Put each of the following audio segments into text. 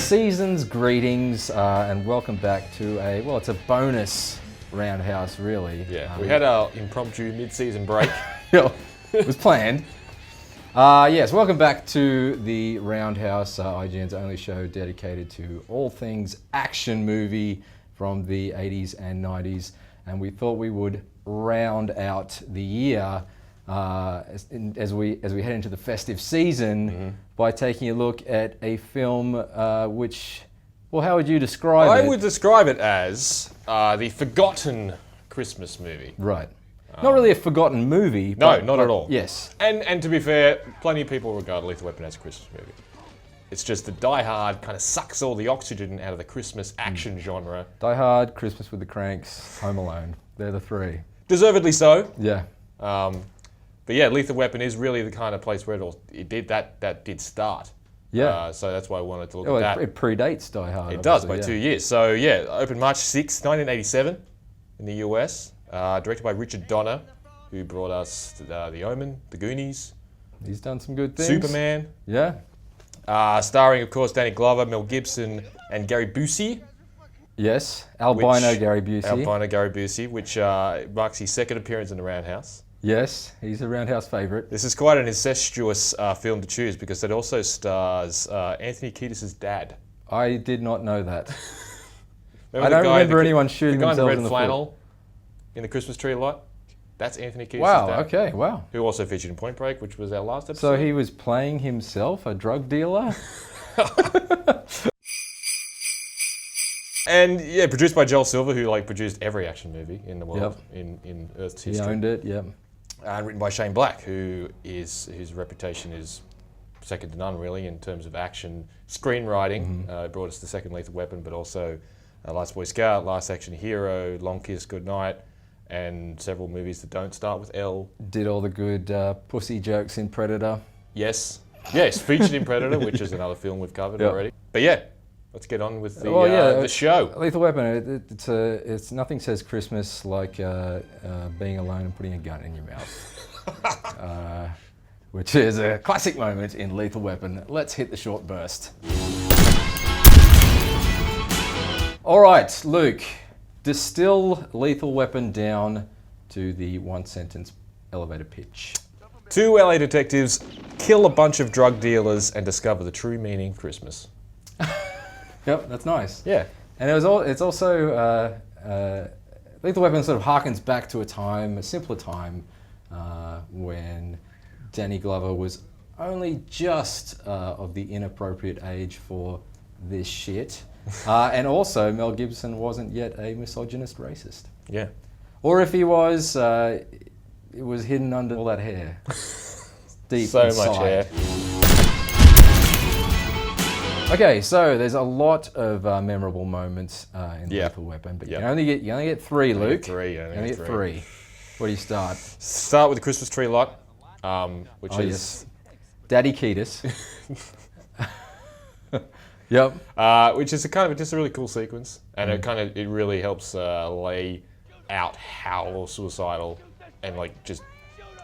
Season's greetings and welcome back to it's a bonus Roundhouse, really. Yeah, we had our impromptu mid-season break. It was planned. Yes, welcome back to the Roundhouse, IGN's only show dedicated to all things action movie from the 80s and 90s. And we thought we would round out the year as we head into the festive season by taking a look at a film which, well, how would you describe it? I would describe it as the forgotten Christmas movie. Right. Not really a forgotten movie. No, not at all. Yes. And to be fair, plenty of people regard Lethal Weapon as a Christmas movie. It's just that Die Hard kind of sucks all the oxygen out of the Christmas action genre. Die Hard, Christmas with the Cranks, Home Alone. They're the three. Deservedly so. Yeah. But yeah, Lethal Weapon is really the kind of place where it did start. Yeah. So that's why I wanted to look at that. It predates Die Hard. It does by 2 years. So yeah, opened March 6, 1987 in the US. Directed by Richard Donner, who brought us The Omen, The Goonies. He's done some good things. Superman. Yeah. Starring, of course, Danny Glover, Mel Gibson, and Gary Busey. Yes, albino Gary Busey, which marks his second appearance in the Roundhouse. Yes, he's a Roundhouse favourite. This is quite an incestuous film to choose because it also stars Anthony Kiedis' dad. I did not know that. I don't remember anyone shooting themselves in the red flannel in the Christmas tree lot. That's Anthony Kiedis' dad. Wow, okay, wow. Who also featured in Point Break, which was our last episode. So he was playing himself, a drug dealer? And yeah, produced by Joel Silver, who produced every action movie in the world, in Earth's history. He owned it, yep. And written by Shane Black, whose reputation is second to none, really, in terms of action screenwriting. Brought us the second Lethal Weapon, but also Last Boy Scout, Last Action Hero, Long Kiss Goodnight, and several movies that don't start with L. Did all the good pussy jokes in Predator. Yes, featured in Predator, which is another film we've covered already. But yeah, let's get on with the show. Lethal Weapon, it's nothing says Christmas like being alone and putting a gun in your mouth. Which is a classic moment in Lethal Weapon. Let's hit the short burst. All right, Luke, distill Lethal Weapon down to the one-sentence elevator pitch. Two LA detectives kill a bunch of drug dealers and discover the true meaning of Christmas. Yep, that's nice. Yeah. And it's also, Lethal Weapon sort of harkens back to a simpler time, when Danny Glover was only just of the inappropriate age for this shit. And also, Mel Gibson wasn't yet a misogynist racist. Yeah. Or if he was, it was hidden under all that hair. Deep so inside. much hair. Okay, so there's a lot of memorable moments in Lethal Weapon, but you only get three, Luke. You only get three. Where do you start? Start with the Christmas tree lot, which is... Yes. Daddy Kiedis. Yep. Which is just a really cool sequence, and it really helps lay out how suicidal and just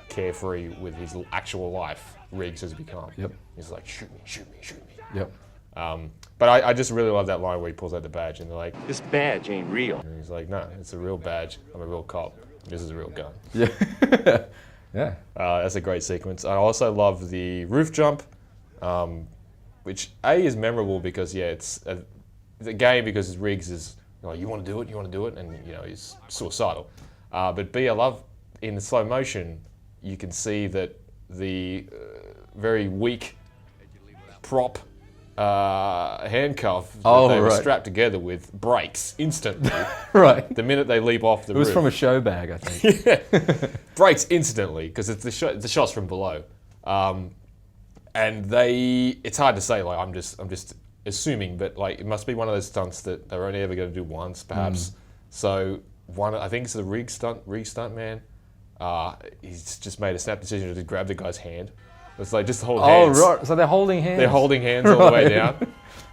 carefree with his actual life Riggs has become. Yep. He's like, shoot me. Yep. But I just really love that line where he pulls out the badge and they're like, this badge ain't real. And he's like, no, it's a real badge. I'm a real cop. This is a real gun. Yeah. Yeah. That's a great sequence. I also love the roof jump, which is memorable because it's a game because Riggs is you want to do it, and he's suicidal. But B, I love in the slow motion, you can see that the very weak prop handcuff that they were strapped together with breaks instantly. Right. The minute they leap off the roof. It was from a show bag, I think. Yeah. Breaks instantly because it's the shots from below. And it's hard to say, I'm just assuming, but it must be one of those stunts that they're only ever going to do once, perhaps. So I think it's the Riggs stunt man. He's just made a snap decision to just grab the guy's hand. It's just hold hands. Oh, right. So they're holding hands? They're holding hands all the way down.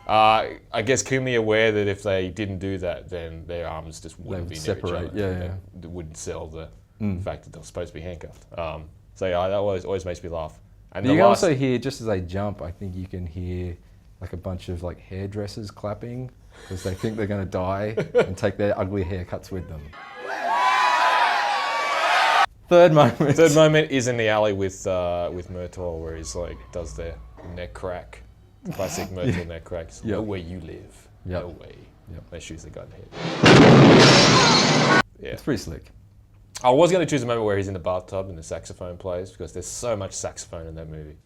I guess keenly aware that if they didn't do that, then their arms just wouldn't be near each other. Yeah. It wouldn't sell the fact that they're supposed to be handcuffed. That always makes me laugh. And you can also hear, just as they jump, I think you can hear like a bunch of like hairdressers clapping because they think they're going to die and take their ugly haircuts with them. Third moment. Third moment is in the alley with Murtaugh, where he's like does the neck crack, classic Murtaugh neck crack. Yep. No way you live. Yep. No way. Yep. They shoots the guy in the head. Yeah. It's pretty slick. I was going to choose a moment where he's in the bathtub and the saxophone plays because there's so much saxophone in that movie.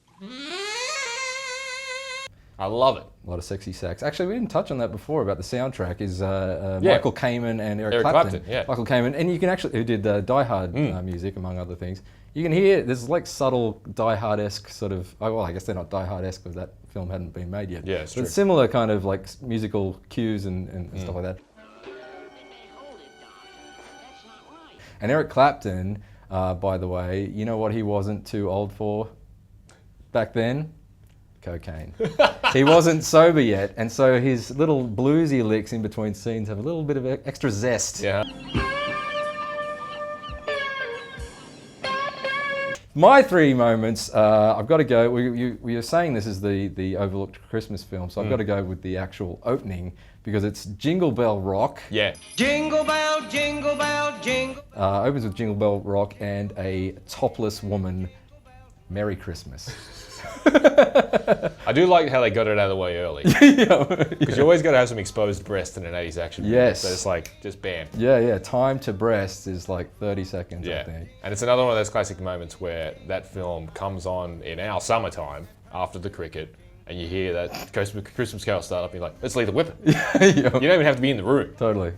I love it. A lot of sexy sax. Actually, we didn't touch on that before about the soundtrack. Is Michael Kamen and Eric Clapton. Yeah. Michael Kamen, and you can actually who did Die Hard music among other things. You can hear there's like subtle Die Hard-esque sort of. Oh, well, I guess they're not Die Hard-esque because that film hadn't been made yet. Yeah, it's true. But similar kind of like musical cues and stuff like that. And Eric Clapton, by the way, you know what he wasn't too old for back then? Cocaine. He wasn't sober yet, and so his little bluesy licks in between scenes have a little bit of extra zest. Yeah. My three moments, I've got to go. We were saying this is the overlooked Christmas film, so I've got to go with the actual opening because it's Jingle Bell Rock. Yeah. Jingle bell, jingle bell, jingle. Opens with Jingle Bell Rock and a topless woman. Merry Christmas. I do like how they got it out of the way early. Because you always got to have some exposed breast in an 80s action movie. Yes. So it's like, just bam. Yeah. Time to breast is like 30 seconds, Yeah. I think. And it's another one of those classic moments where that film comes on in our summertime after the cricket and you hear that Christmas Carol start up and you're like, let's leave the whipping. You don't even have to be in the room. Totally.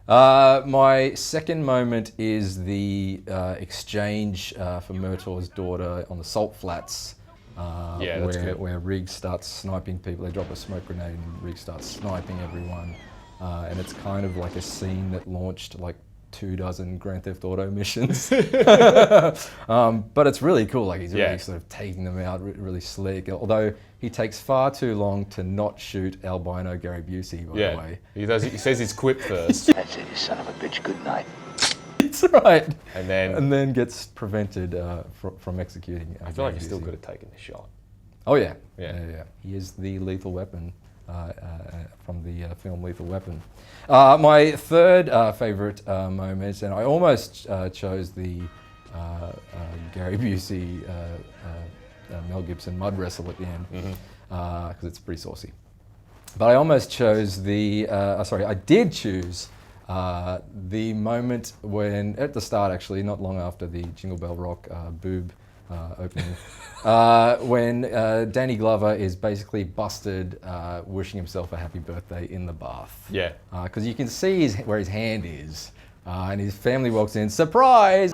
My second moment is the exchange for Murtaugh's daughter on the salt flats. That's good. Where Riggs starts sniping people. They drop a smoke grenade and Riggs starts sniping everyone. And it's kind of like a scene that launched like 24 Grand Theft Auto missions. But it's really cool. Like he's really sort of taking them out really slick. Although he takes far too long to not shoot albino Gary Busey, by the way. He says his quip first. That's it, you son of a bitch. Good night. That's right. And then... And then gets prevented from executing. I feel like he still could have taken the shot. Oh yeah. Yeah. He is the lethal weapon from the film Lethal Weapon. My third favorite moment, and I almost chose the Gary Busey, Mel Gibson mud wrestle at the end because it's pretty saucy. But I almost chose I did choose the moment when, at the start actually, not long after the Jingle Bell Rock boob opening, when Danny Glover is basically busted wishing himself a happy birthday in the bath. Yeah. Because you can see where his hand is, and his family walks in, surprise!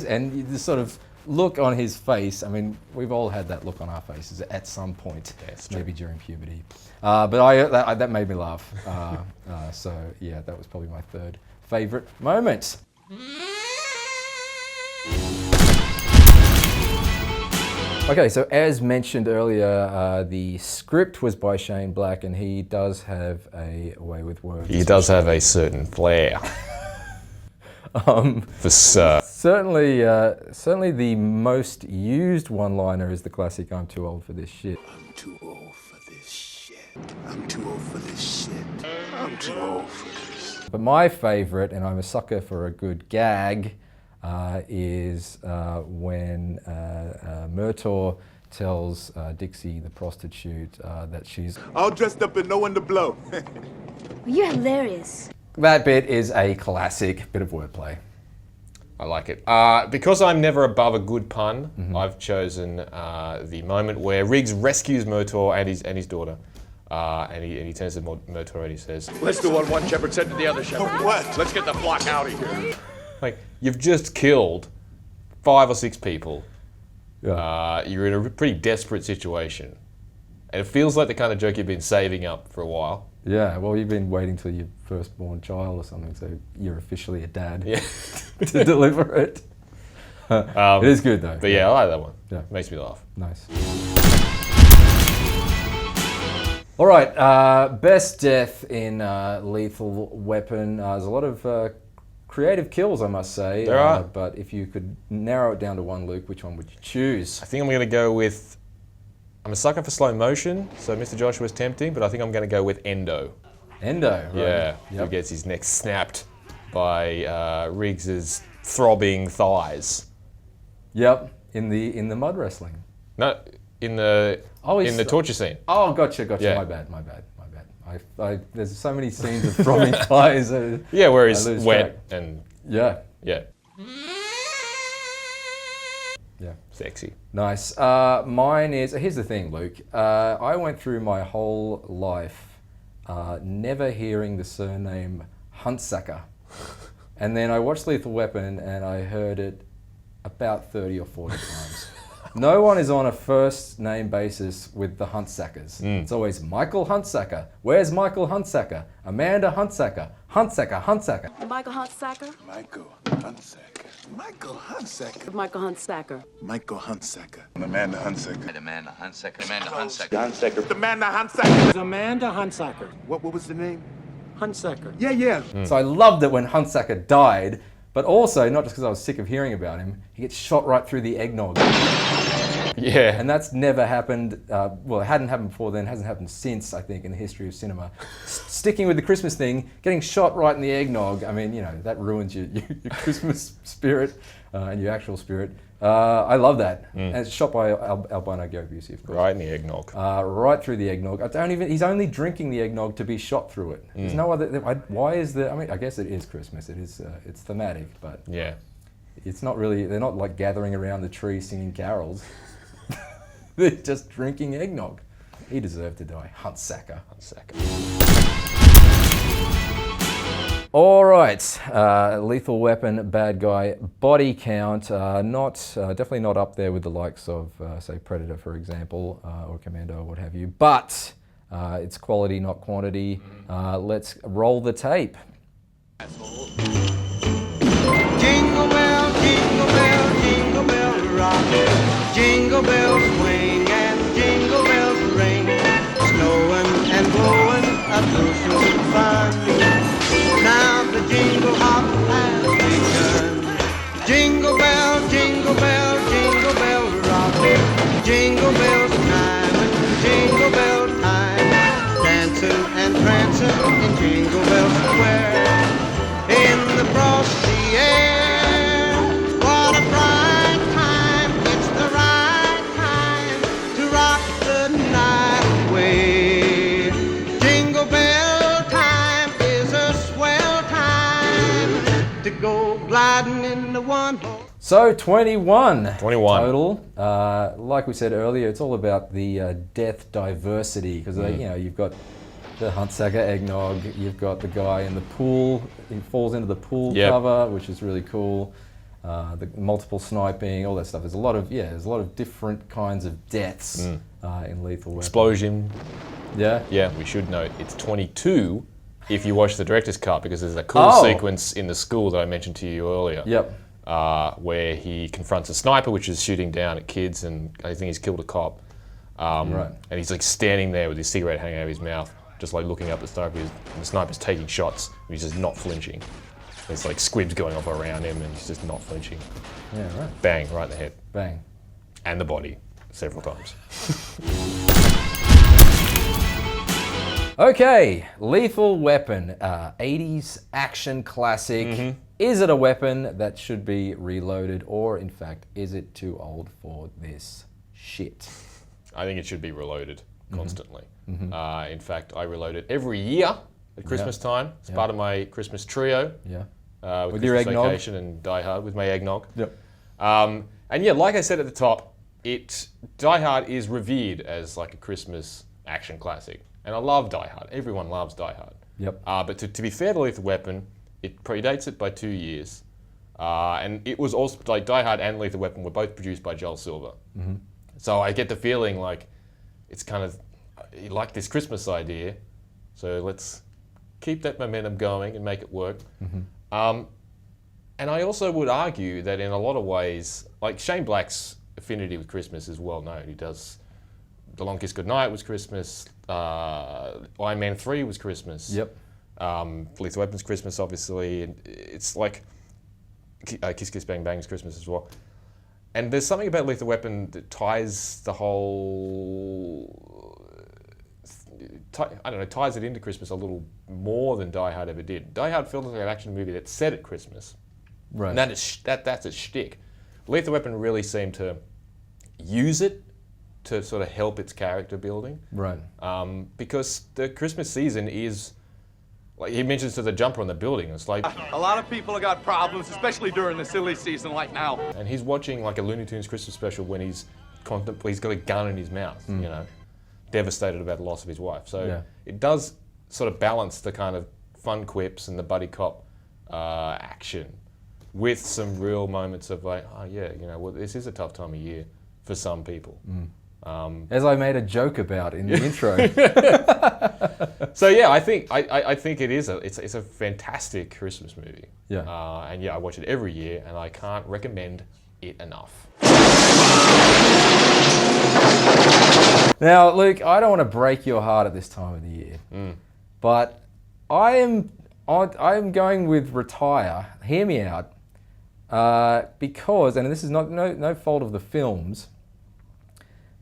And the sort of look on his face, I mean, we've all had that look on our faces at some point, maybe during puberty. But that made me laugh. So yeah, that was probably my third favorite moment. Okay, so as mentioned earlier, the script was by Shane Black, and he does have a way with words. He does have a certain flair. For sir. Certainly the most used one-liner is the classic, "I'm too old for this shit." I'm too old for this shit. I'm too old for this shit. I'm too old for this. But my favorite, and I'm a sucker for a good gag, is when Murtaugh tells Dixie, the prostitute, that she's all dressed up and no one to blow. You're hilarious. That bit is a classic bit of wordplay. I like it. Because I'm never above a good pun, I've chosen the moment where Riggs rescues Murtaugh and his daughter. And he turns to Murtaugh and he says, Let's do what one shepherd said to the other shepherd. What? Let's get the flock out of here. like, you've just killed 5 or 6 people. Yeah. You're in a pretty desperate situation. And it feels like the kind of joke you've been saving up for a while. Yeah, well, you've been waiting till your firstborn child or something, so you're officially a dad Yeah. to deliver it. It is good though. But yeah, I like that one. Yeah. Makes me laugh. Nice. All right, best death in Lethal Weapon. There's a lot of creative kills, I must say. There are. But if you could narrow it down to one, Luke, which one would you choose? I think I'm going to go with I'm a sucker for slow motion, so Mr. Joshua's tempting, but I think I'm going to go with Endo. Endo, right? Yeah, who gets his neck snapped by Riggs's throbbing thighs. Yep, in the mud wrestling. No, in the torture scene. Oh, gotcha. Yeah. My bad. There's so many scenes of throbbing thighs. Yeah, where he's I lose wet track. and Yeah. Sexy. Nice. Mine is, here's the thing, Luke. I went through my whole life never hearing the surname Huntsacker. And then I watched Lethal Weapon and I heard it about 30 or 40 times. No one is on a first name basis with the Huntsackers. It's always Michael Huntsacker. Where's Michael Huntsacker? Amanda Huntsacker. Huntsacker. Michael Huntsacker. Michael Huntsacker. Michael Huntsacker. Michael Huntsacker. Michael Huntsacker. Amanda Huntsacker. Amanda Huntsacker. Amanda Huntsacker. Amanda Huntsacker. Amanda Huntsacker. What was the name? Huntsacker. Yeah. So I loved it when Huntsacker died, but also, not just because I was sick of hearing about him, he gets shot right through the eggnog. Yeah. And that's never happened, well, it hadn't happened before then, hasn't happened since, I think, in the history of cinema. Sticking with the Christmas thing, getting shot right in the eggnog, I mean, you know, that ruins your Christmas spirit and your actual spirit. I love that. And it's shot by Albino Gary Busey, of course. Right in the eggnog. Right through the eggnog. He's only drinking the eggnog to be shot through it. There's no other, why is I mean, I guess it is Christmas, it's thematic, but Yeah. it's not really, they're not like gathering around the tree singing carols. They're just drinking eggnog. He deserved to die. Huntsacker. All right, Lethal Weapon, bad guy, body count, definitely not up there with the likes of, say, Predator, for example, or Commando, or what have you. But it's quality, not quantity. Let's roll the tape. Jingle bell, jingle bell, jingle bell rock. Jingle bells swing and jingle bells ring. Snowing and blowing a bushel of fun. Now the jingle hop has begun. Jingle bell, jingle bell, jingle bell rock. Jingle bells time and jingle bell time. Dancing and prancing in Jingle Bell Square. In the frosty air, what a bright time. It's the right time to rock the night away. Jingle bell time is a swell time to go gliding in the one horse. So 21 21. total. Like we said earlier, it's all about the death diversity because you've got the Huntsacker eggnog, you've got the guy in the pool, he falls into the pool cover, which is really cool. The multiple sniping, all that stuff. There's a lot of different kinds of deaths in Lethal Weapon. Explosion. Yeah. Yeah, we should note it's 22 if you watch the director's cut because there's a cool sequence in the school that I mentioned to you earlier. Yep. Where he confronts a sniper which is shooting down at kids and I think he's killed a cop. Right. And he's like standing there with his cigarette hanging out of his mouth, just like looking up at the sniper. And the sniper's taking shots and he's just not flinching. There's like squibs going off around him and he's just not flinching. Yeah, right. Bang, right in the head. Bang. And the body, several times. Okay, Lethal Weapon, 80s action classic. Is it a weapon that should be reloaded, or in fact, is it too old for this shit? I think it should be reloaded constantly. In fact, I reload it every year at Christmas time. It's part of my Christmas trio. Yeah. With your Christmas eggnog? Vacation and Die Hard with my eggnog. Yep. And yeah, like I said at the top, Die Hard is revered as like a Christmas action classic. And I love Die Hard. Everyone loves Die Hard. Yep. But to be fair to Lethal Weapon, it predates it by 2 years. And it was also, like Die Hard and Lethal Weapon were both produced by Joel Silver. So I get the feeling like it's kind of, you like this Christmas idea, so let's keep that momentum going and make it work. And I also would argue that in a lot of ways, like Shane Black's affinity with Christmas is well known. He does The Long Kiss Goodnight was Christmas, Iron Man 3 was Christmas. Yep. Lethal Weapon's Christmas, obviously. And it's like Kiss Kiss Bang Bang is Christmas as well. And there's something about Lethal Weapon that ties the whole... ties it into Christmas a little more than Die Hard ever did. Die Hard felt like an action movie that's set at Christmas. Right. And that's its shtick. Lethal Weapon really seemed to use it to sort of help its character building. Right. Because the Christmas season is... Like he mentions to the jumper on the building, it's like... A lot of people have got problems, especially during the silly season like now. And he's watching like a Looney Tunes Christmas special when he's got a gun in his mouth, you know, devastated about the loss of his wife. So it does sort of balance the kind of fun quips and the buddy cop action with some real moments of like, oh yeah, you know, well, this is a tough time of year for some people. As I made a joke about in the intro. So yeah, I think it is it's a fantastic Christmas movie. Yeah. And yeah, I watch it every year, and I can't recommend it enough. Now, Luke, I don't want to break your heart at this time of the year, but I am going with Retire. Hear me out, because, and this is no fault of the films,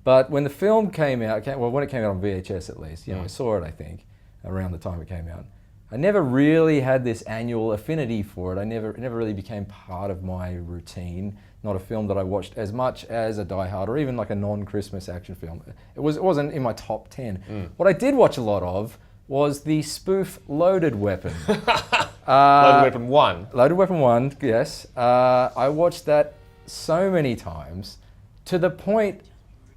but when the film came out, when it came out on VHS at least, you know, I saw it, I think, around the time it came out. I never really had this annual affinity for it. It never really became part of my routine. Not a film that I watched as much as a Die Hard or even like a non-Christmas action film. It wasn't in my top 10. What I did watch a lot of was the spoof Loaded Weapon. Loaded Weapon 1. Loaded Weapon 1, yes. I watched that so many times to the point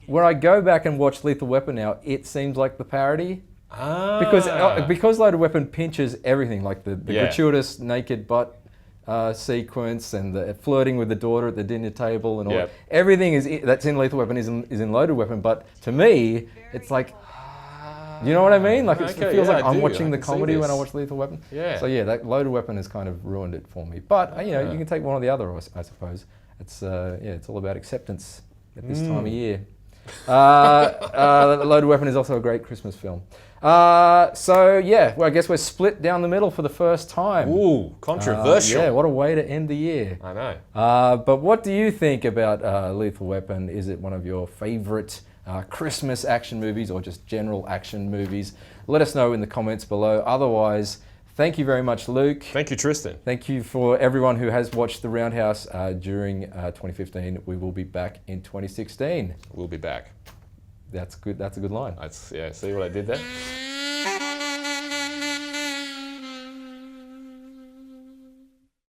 where I go back and watch Lethal Weapon now, it seems like the parody. Because Loaded Weapon pinches everything, like the gratuitous naked butt sequence and the flirting with the daughter at the dinner table and all. Everything that's in Lethal Weapon is in Loaded Weapon, but to me, it's like, you know what I mean? Like it feels like I'm watching the comedy when I watch Lethal Weapon. Yeah. So yeah, that Loaded Weapon has kind of ruined it for me. But you know, you can take one or the other, I suppose. It's it's all about acceptance at this time of year. Loaded Weapon is also a great Christmas film. So yeah, well, I guess we're split down the middle for the first time. Ooh, controversial. Yeah, what a way to end the year. I know. But what do you think about Lethal Weapon? Is it one of your favorite Christmas action movies or just general action movies? Let us know in the comments below. Otherwise, thank you very much, Luke. Thank you, Tristan. Thank you for everyone who has watched The Roundhouse during 2015. We will be back in 2016. We'll be back. That's good. That's a good line. See what I did there?